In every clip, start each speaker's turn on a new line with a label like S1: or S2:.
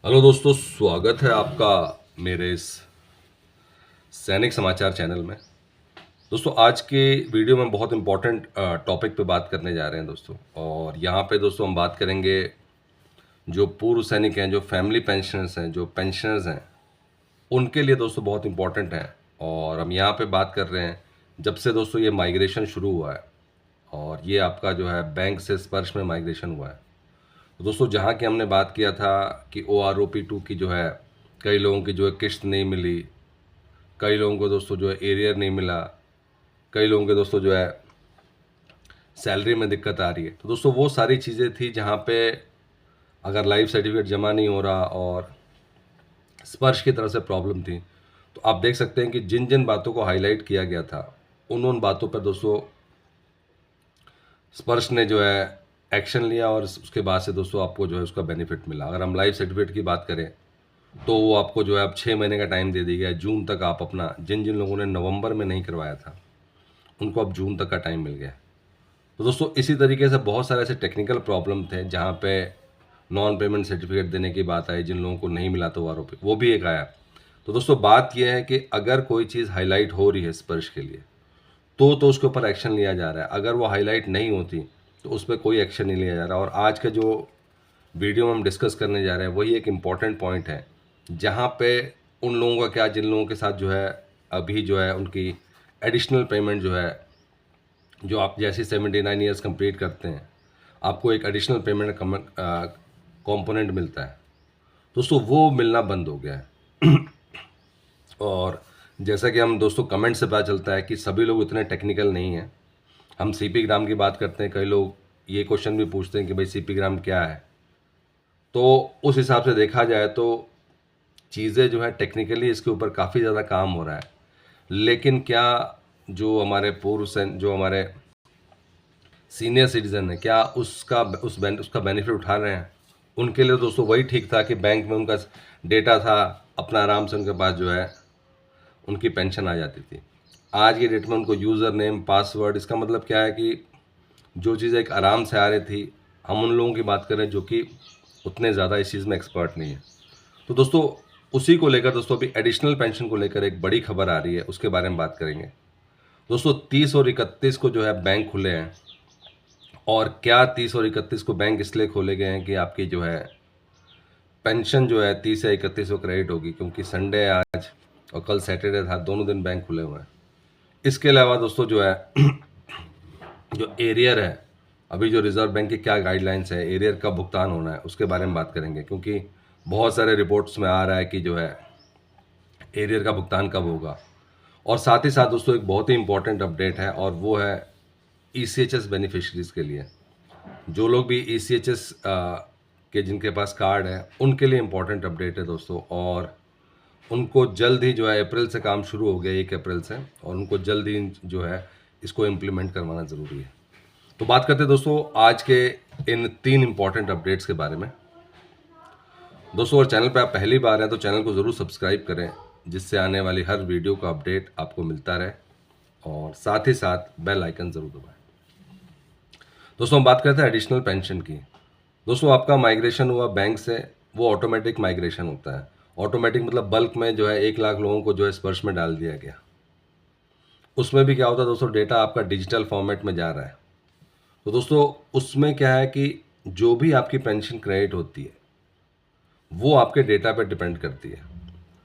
S1: Hello दोस्तों, स्वागत है आपका मेरे इस सैनिक समाचार चैनल में। दोस्तों, आज के वीडियो में बहुत इम्पोर्टेंट टॉपिक पे बात करने जा रहे हैं दोस्तों। और यहाँ पे दोस्तों हम बात करेंगे जो पूर्व सैनिक हैं, जो फैमिली पेंशनर्स हैं, जो पेंशनर्स हैं, उनके लिए दोस्तों बहुत इम्पोर्टेंट है। और हम यहाँ पे बात कर रहे हैं जब से दोस्तों ये माइग्रेशन शुरू हुआ है और ये आपका जो है बैंक से स्पर्श में माइग्रेशन हुआ है। तो दोस्तों, जहाँ की हमने बात किया था कि OROP 2 की जो है कई लोगों की जो है किस्त नहीं मिली, कई लोगों को दोस्तों जो है एरियर नहीं मिला, कई लोगों के दोस्तों जो है सैलरी में दिक्कत आ रही है। तो दोस्तों वो सारी चीज़ें थी जहाँ पे अगर लाइफ सर्टिफिकेट जमा नहीं हो रहा और स्पर्श की तरफ से प्रॉब्लम थी, तो आप देख सकते हैं कि जिन जिन बातों को हाईलाइट किया गया था उन बातों पर दोस्तों स्पर्श ने जो है एक्शन लिया और उसके बाद से दोस्तों आपको जो है उसका बेनिफिट मिला। अगर हम लाइफ सर्टिफिकेट की बात करें तो वो आपको जो है अब 6 महीने का टाइम दे दिया गया है। जून तक आप अपना, जिन जिन लोगों ने नवंबर में नहीं करवाया था उनको अब जून तक का टाइम मिल गया है। तो दोस्तों इसी तरीके से बहुत सारे ऐसे टेक्निकल प्रॉब्लम थे जहाँ पे नॉन पेमेंट सर्टिफिकेट देने की बात आई, जिन लोगों को नहीं मिला तो आरोपी वो भी एक आया। तो दोस्तों बात यह है कि अगर कोई चीज़ हाईलाइट हो रही है स्पर्श के लिए तो उसके ऊपर एक्शन लिया जा रहा है। अगर वो हाईलाइट नहीं होती तो उस पर कोई एक्शन नहीं लिया जा रहा। और आज का जो वीडियो में हम डिस्कस करने जा रहे हैं वही एक इम्पॉर्टेंट पॉइंट है जहाँ पे उन लोगों का क्या, जिन लोगों के साथ जो है अभी जो है उनकी एडिशनल पेमेंट जो है, जो आप जैसे 79 ईयर्स कंप्लीट करते हैं आपको एक एडिशनल पेमेंट कंपोनेंट मिलता है। दोस्तों वो मिलना बंद हो गया है। और जैसा कि हम दोस्तों कमेंट से पता चलता है कि सभी लोग इतने टेक्निकल नहीं हैं। हम CP ग्राम की बात करते हैं, कई लोग ये क्वेश्चन भी पूछते हैं कि भाई CP ग्राम क्या है। तो उस हिसाब से देखा जाए तो चीज़ें जो है टेक्निकली इसके ऊपर काफ़ी ज़्यादा काम हो रहा है, लेकिन क्या जो हमारे जो हमारे सीनियर सिटीज़न है, क्या उसका बेनिफिट उठा रहे हैं? उनके लिए दोस्तों वही ठीक था कि बैंक में उनका डेटा था, अपना आराम से उनके पास जो है उनकी पेंशन आ जाती थी। आज की डेट में उनको यूज़र नेम, पासवर्ड, इसका मतलब क्या है कि जो चीज़ एक आराम से आ रही थी, हम उन लोगों की बात कर रहे हैं जो कि उतने ज़्यादा इस चीज़ में एक्सपर्ट नहीं है। तो दोस्तों उसी को लेकर दोस्तों अभी एडिशनल पेंशन को लेकर एक बड़ी खबर आ रही है, उसके बारे में बात करेंगे। दोस्तों 30 और 31 को जो है बैंक खुले हैं। और क्या 30 और 31 को बैंक इसलिए खोले गए हैं कि आपकी जो है पेंशन जो है 30 या 31 को क्रेडिट होगी, क्योंकि संडे है आज और कल सैटरडे था, दोनों दिन बैंक खुले हुए हैं। इसके अलावा दोस्तों जो है जो एरियर है, अभी जो रिजर्व बैंक की क्या गाइडलाइंस है, एरियर कब भुगतान होना है, उसके बारे में बात करेंगे। क्योंकि बहुत सारे रिपोर्ट्स में आ रहा है कि जो है एरियर का भुगतान कब होगा। और साथ ही साथ दोस्तों एक बहुत ही इंपॉर्टेंट अपडेट है और वो है ECHS बेनिफिशरीज के लिए। जो लोग भी ECHS के जिनके पास कार्ड है उनके लिए इम्पोर्टेंट अपडेट है दोस्तों। और उनको जल्द ही जो है अप्रैल से काम शुरू हो गया, 1 अप्रैल से, और उनको जल्द ही जो है इसको इम्प्लीमेंट करवाना ज़रूरी है। तो बात करते हैं दोस्तों आज के इन 3 इम्पॉर्टेंट अपडेट्स के बारे में। दोस्तों अगर चैनल पर आप पहली बार हैं तो चैनल को ज़रूर सब्सक्राइब करें, जिससे आने वाली हर वीडियो का अपडेट आपको मिलता रहे, और साथ ही साथ बेल आइकन ज़रूर दबाएं। दोस्तों हम बात करते हैं एडिशनल पेंशन की। दोस्तों आपका माइग्रेशन हुआ बैंक से, वो ऑटोमेटिक माइग्रेशन होता है। ऑटोमेटिक मतलब बल्क में जो है 1 लाख लोगों को जो है स्पर्श में डाल दिया गया। उसमें भी क्या होता है दोस्तों, डेटा आपका डिजिटल फॉर्मेट में जा रहा है। तो दोस्तों उसमें क्या है कि जो भी आपकी पेंशन क्रेडिट होती है वो आपके डेटा पर डिपेंड करती है।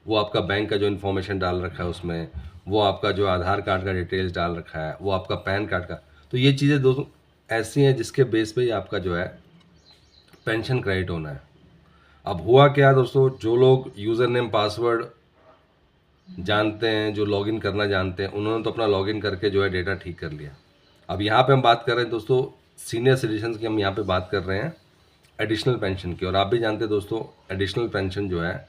S1: वो आपका बैंक का जो इन्फॉर्मेशन डाल रखा है उसमें, वो आपका जो आधार कार्ड का डिटेल्स डाल रखा है, वो आपका पैन कार्ड का, तो ये चीज़ें दोस्तों ऐसी हैं जिसके बेस पे ही आपका जो है पेंशन क्रेडिट होना है। अब हुआ क्या दोस्तों, जो लोग यूज़र नेम पासवर्ड जानते हैं, जो लॉगिन करना जानते हैं, उन्होंने तो अपना लॉगिन करके जो है डेटा ठीक कर लिया। अब यहाँ पे हम बात कर रहे हैं दोस्तों सीनियर सिटीजन की, हम यहाँ पे बात कर रहे हैं एडिशनल पेंशन की। और आप भी जानते हैं दोस्तों एडिशनल पेंशन जो है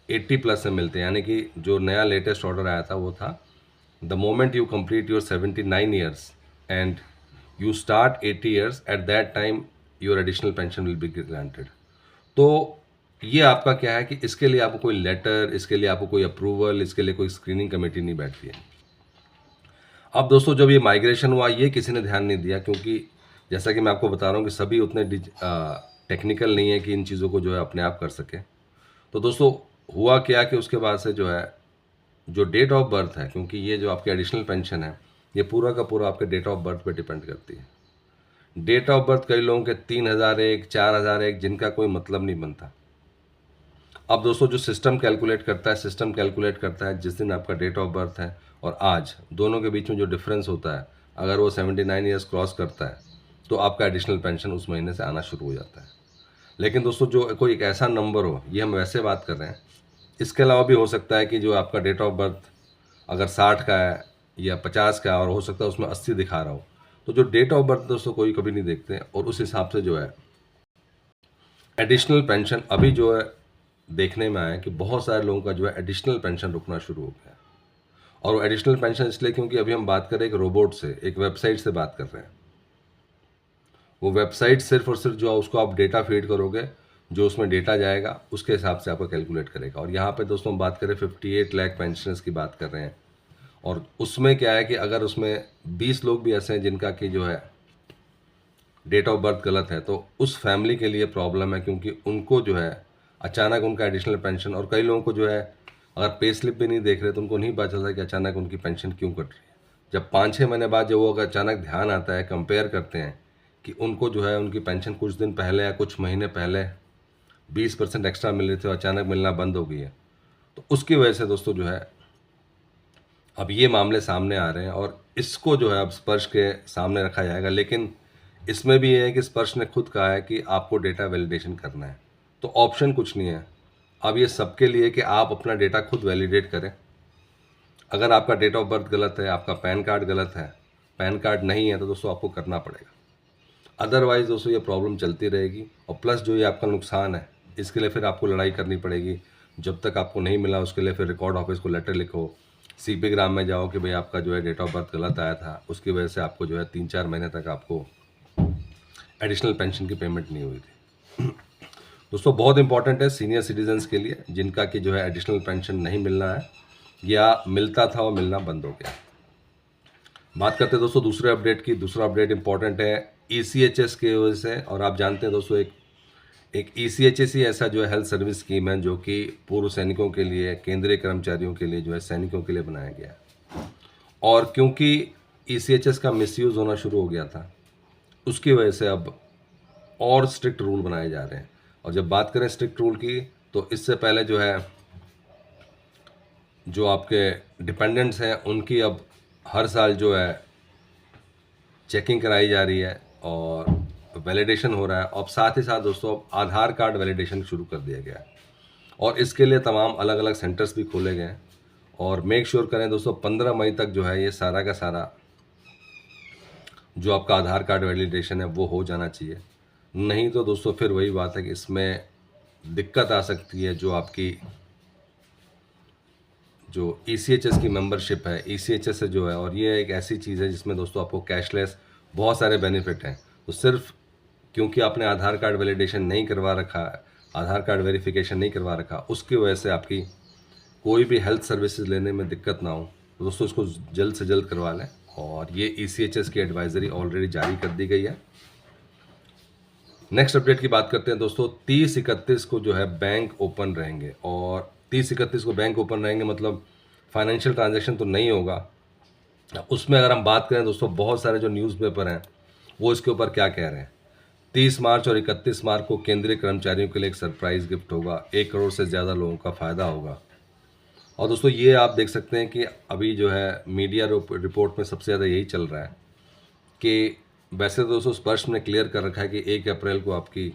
S1: 80+ से मिलते हैं, यानी कि जो नया लेटेस्ट ऑर्डर आया था वो था the moment you complete your 79 years and you start 80 years, at that time your additional pension will be granted. तो ये आपका क्या है कि इसके लिए आपको कोई लेटर, इसके लिए आपको कोई अप्रूवल, इसके लिए कोई स्क्रीनिंग कमेटी नहीं बैठती है। अब दोस्तों जब ये माइग्रेशन हुआ ये किसी ने ध्यान नहीं दिया, क्योंकि जैसा कि मैं आपको बता रहा हूँ कि सभी उतने टेक्निकल नहीं है कि इन चीज़ों को जो है अपने आप कर सके। तो दोस्तों हुआ क्या कि उसके बाद से जो है जो डेट ऑफ बर्थ है, क्योंकि ये जो आपकी एडिशनल पेंशन है ये पूरा का पूरा आपके डेट ऑफ बर्थ पे डिपेंड करती है। डेट ऑफ बर्थ कई लोगों के 3001, 4001, जिनका कोई मतलब नहीं बनता। अब दोस्तों जो सिस्टम कैलकुलेट करता है, सिस्टम कैलकुलेट करता है जिस दिन आपका डेट ऑफ बर्थ है और आज दोनों के बीच में जो डिफरेंस होता है, अगर वो 79 ईयर्स क्रॉस करता है तो आपका एडिशनल पेंशन उस महीने से आना शुरू हो जाता है। लेकिन दोस्तों जो कोई एक ऐसा नंबर हो, ये हम वैसे बात कर रहे हैं, इसके अलावा भी हो सकता है कि जो आपका डेट ऑफ बर्थ अगर 60 का है या 50 का है और हो सकता है उसमें 80 दिखा रहा हो, तो जो डेट ऑफ बर्थ दोस्तों कोई कभी नहीं देखते और उस हिसाब से जो है एडिशनल पेंशन अभी जो है देखने में आया कि बहुत सारे लोगों का जो है एडिशनल पेंशन रुकना शुरू हो गया। और वो एडिशनल पेंशन इसलिए क्योंकि अभी हम बात कर रहे हैं एक रोबोट से, एक वेबसाइट से बात कर रहे हैं। वो वेबसाइट सिर्फ और सिर्फ जो है उसको आप डेटा फीड करोगे, जो उसमें डेटा जाएगा उसके हिसाब से आपको कैलकुलेट करेगा। और यहाँ पे दोस्तों हम बात करें 58 लाख पेंशनर्स की बात कर रहे हैं, और उसमें क्या है कि अगर उसमें 20 लोग भी ऐसे हैं जिनका कि जो है डेट ऑफ बर्थ गलत है, तो उस फैमिली के लिए प्रॉब्लम है, क्योंकि उनको जो है अचानक उनका एडिशनल पेंशन, और कई लोगों को जो है अगर पे स्लिप भी नहीं देख रहे तो उनको नहीं पता चलता कि अचानक उनकी पेंशन क्यों कट रही है। जब 5-6 महीने बाद जब वो अगर अचानक ध्यान आता है, कंपेयर करते हैं कि उनको जो है उनकी पेंशन कुछ दिन पहले या कुछ महीने पहले 20% एक्स्ट्रा मिल रही थी और अचानक मिलना बंद हो गई है, तो उसकी वजह से दोस्तों जो है अब ये मामले सामने आ रहे हैं और इसको जो है अब स्पर्श के सामने रखा जाएगा। लेकिन इसमें भी ये है कि स्पर्श ने खुद कहा है कि आपको डेटा वैलिडेशन करना है, तो ऑप्शन कुछ नहीं है। अब ये सबके लिए कि आप अपना डेटा खुद वैलिडेट करें। अगर आपका डेट ऑफ बर्थ गलत है, आपका पैन कार्ड गलत है, पैन कार्ड नहीं है, तो दोस्तों आपको करना पड़ेगा। अदरवाइज़ दोस्तों ये प्रॉब्लम चलती रहेगी, और प्लस जो ये आपका नुकसान है इसके लिए फिर आपको लड़ाई करनी पड़ेगी। जब तक आपको नहीं मिला उसके लिए फिर रिकॉर्ड ऑफिस को लेटर लिखो, सीपी ग्राम में जाओ कि भाई आपका जो है डेट ऑफ बर्थ गलत आया था, उसकी वजह से आपको जो है 3-4 महीने तक आपको एडिशनल पेंशन की पेमेंट नहीं हुई थी। दोस्तों बहुत इंपॉर्टेंट है सीनियर सिटीजन्स के लिए, जिनका कि जो है एडिशनल पेंशन नहीं मिलना है या मिलता था और मिलना बंद हो गया। बात करते हैं दोस्तों दूसरे अपडेट की। दूसरा अपडेट इंपॉर्टेंट है ECHS की वजह से। और आप जानते हैं दोस्तों एक ECHS ही ऐसा जो है हेल्थ सर्विस स्कीम है जो कि पूर्व सैनिकों के लिए, केंद्रीय कर्मचारियों के लिए, जो है सैनिकों के लिए बनाया गया है। और क्योंकि ECHS का मिसयूज़ होना शुरू हो गया था, उसकी वजह से अब और स्ट्रिक्ट रूल बनाए जा रहे हैं। और जब बात करें स्ट्रिक्ट रूल की, तो इससे पहले जो है जो आपके डिपेंडेंट्स हैं उनकी अब हर साल जो है चेकिंग कराई जा रही है और वैलिडेशन हो रहा है। और साथ ही साथ दोस्तों अब आधार कार्ड वैलिडेशन शुरू कर दिया गया है, और इसके लिए तमाम अलग अलग सेंटर्स भी खोले गए हैं। और मेक श्योर करें दोस्तों 15 मई तक जो है ये सारा का सारा जो आपका आधार कार्ड वैलिडेशन है वो हो जाना चाहिए। नहीं तो दोस्तों फिर वही बात है कि इसमें दिक्कत आ सकती है। जो आपकी जो ECHS की मेंबरशिप है, ECHS से जो है, और ये एक ऐसी चीज़ है जिसमें दोस्तों आपको कैशलेस बहुत सारे बेनिफिट हैं। तो सिर्फ क्योंकि आपने आधार कार्ड वैलिडेशन नहीं करवा रखा, आधार कार्ड वेरिफिकेशन नहीं करवा रखा, उसकी वजह से आपकी कोई भी हेल्थ सर्विसेज लेने में दिक्कत ना हो, तो दोस्तों इसको जल्द से जल्द करवा लें। और ये ECHS की एडवाइजरी ऑलरेडी जारी कर दी गई है। नेक्स्ट अपडेट की बात करते हैं दोस्तों। 30-31 को जो है बैंक ओपन रहेंगे, और 30-31 को बैंक ओपन रहेंगे मतलब फाइनेंशियल ट्रांजैक्शन तो नहीं होगा। उसमें अगर हम बात करें दोस्तों, बहुत सारे जो न्यूज़पेपर हैं वो इसके ऊपर क्या कह रहे हैं। 30 मार्च और 31 मार्च को केंद्रीय कर्मचारियों के लिए एक सरप्राइज गिफ्ट होगा, 1 करोड़ से ज़्यादा लोगों का फ़ायदा होगा। और दोस्तों ये आप देख सकते हैं कि अभी जो है मीडिया रिपोर्ट में सबसे ज़्यादा यही चल रहा है कि वैसे तो दोस्तों स्पर्श ने क्लियर कर रखा है कि 1 अप्रैल को आपकी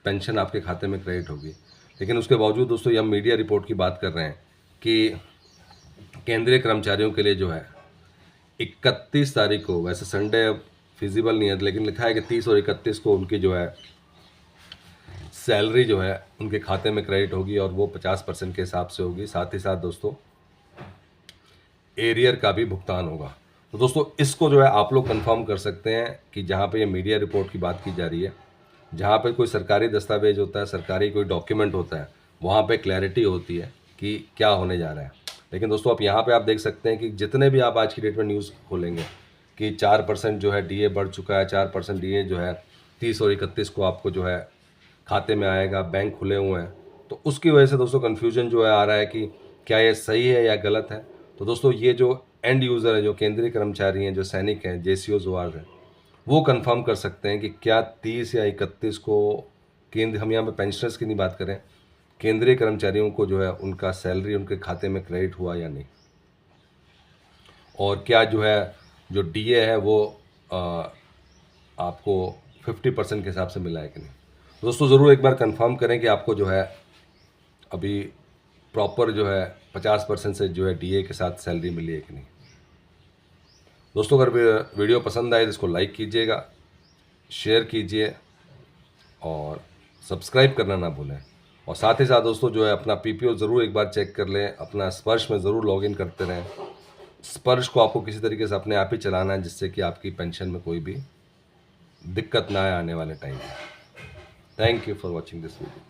S1: पेंशन आपके खाते में क्रेडिट होगी, लेकिन उसके बावजूद दोस्तों ये हम मीडिया रिपोर्ट की बात कर रहे हैं कि केंद्रीय कर्मचारियों के लिए जो है 31 तारीख को, वैसे संडे अब फिजिबल नहीं है, लेकिन लिखा है कि 30 और 31 को उनकी जो है सैलरी जो है उनके खाते में क्रेडिट होगी, और वो 50% के हिसाब से होगी। साथ ही साथ दोस्तों एरियर का भी भुगतान होगा। तो दोस्तों इसको जो है आप लोग कंफर्म कर सकते हैं कि जहाँ पे ये मीडिया रिपोर्ट की बात की जा रही है, जहाँ पे कोई सरकारी दस्तावेज होता है, सरकारी कोई डॉक्यूमेंट होता है, वहाँ पे क्लैरिटी होती है कि क्या होने जा रहा है। लेकिन दोस्तों आप यहाँ पे आप देख सकते हैं कि जितने भी आप आज की डेट में न्यूज़ खोलेंगे कि 4% जो है DA बढ़ चुका है, 4% DA जो है 30 और 31 को आपको जो है खाते में आएगा, बैंक खुले हुए हैं, तो उसकी वजह से दोस्तों कन्फ्यूजन जो है आ रहा है कि क्या ये सही है या गलत है। तो दोस्तों ये जो एंड यूज़र है, जो केंद्रीय कर्मचारी हैं, जो सैनिक हैं, जेसीओज हैं, वो कंफर्म कर सकते हैं कि क्या 30 या 31 को केंद्र, हम यहाँ पे पेंशनर्स की नहीं बात करें, केंद्रीय कर्मचारियों को जो है उनका सैलरी उनके खाते में क्रेडिट हुआ या नहीं, और क्या जो है जो डीए है वो आपको 50% के हिसाब से मिला है कि नहीं। दोस्तों ज़रूर एक बार कंफर्म करें कि आपको जो है अभी प्रॉपर जो है 50% से जो है डीए के साथ सैलरी मिली है कि नहीं। दोस्तों अगर वीडियो पसंद आए तो इसको लाइक कीजिएगा, शेयर कीजिए और सब्सक्राइब करना ना भूलें। और साथ ही साथ दोस्तों जो है अपना पीपीओ ज़रूर एक बार चेक कर लें, अपना स्पर्श में ज़रूर लॉगिन करते रहें। स्पर्श को आपको किसी तरीके से अपने आप ही चलाना है, जिससे कि आपकी पेंशन में कोई भी दिक्कत ना आए आने वाले टाइम में। Thank you for watching this video.